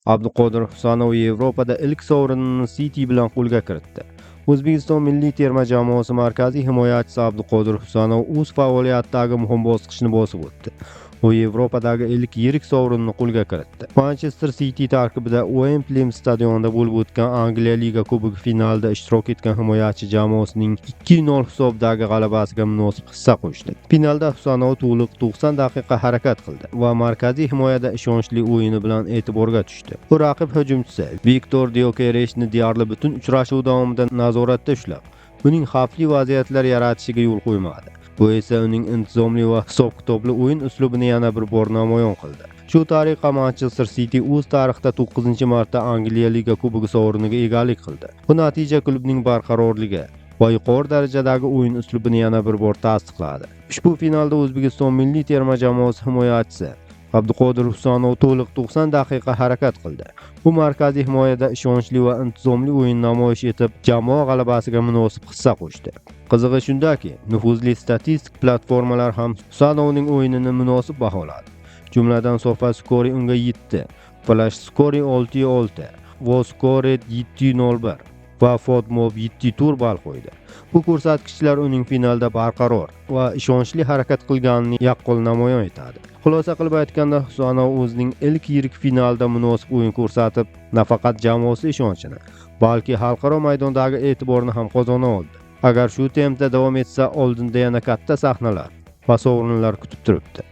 Abduqodir Husanov Yevropada ilk sovrinini City bilan qo'lga kiritdi. O'zbekiston milliy terma jamoasi markaziy himoyachisi Abduqodir Husanov o'z faoliyatidagi muhim bosqichni bosib o'tdi. U Yevropadagi ilk yirik sovrinni qo'lga kiritdi. Manchester City tarkibida Wembley stadionida bo'lib o'tgan Angliya Liga Kubogi finalida ishtirok etgan himoyachi jamoasining 2-0 hisobdagi g'alabasiga munosib hissa qo'shdi. Finalda Husanov to'liq 90 daqiqa harakat qildi va markaziy himoyada ishonchli o'yini bilan e'tiborga tushdi. U raqib hujumchisi Viktor Gyokereshni deyarli butun uchrashuv davomida nazoratda ushlab, uning xavfli vaziyatlar yaratishiga yo'l qo'ymadi. Bu esa uning intizomli va hisob-kitobli o'yin uslubini yana bir bor namoyon qildi. Shu tariqa Manchester City o'z tarixida 9-marta Angliya Liga Kubogi sovriniga egalik qildi. Bu natija klubning barqarorligi va yuqori darajadagi o'yin uslubini yana bir bor tasdiqladi. Ushbu finalda O'zbekiston milliy terma jamoasi himoyachisi Abduqodir Husanov to'liq 90 daqiqa harakat qildi. Bu markaziy himoyada ishonchli va intizomli o'yin namoyish etib, jamoa g'alabasiga munosib hissa qo'shdi. Qizig'i shundaki, nufuzli statistik platformalar ham Husanovning o'yinini munosib baholadi. Jumladan SofaScore unga 7, FlashScore 6.6, WhoScored 7.01 va FODMOB 7 ball qo'ydi. Bu ko'rsatkichlar uning finalda barqaror va ishonchli harakat qilganini yaqqol namoyon etadi. Xulosa qilib aytganda, Husanov o'zining ilk yirik finalda munosib o'yin ko'rsatib, nafaqat jamoasi ishonchini, balki xalqaro maydondagi e'tiborni ham qozona oldi. Agar shu tempda davom etsa, oldinda yana katta sahnalar va sovrinlar kutib turibdi.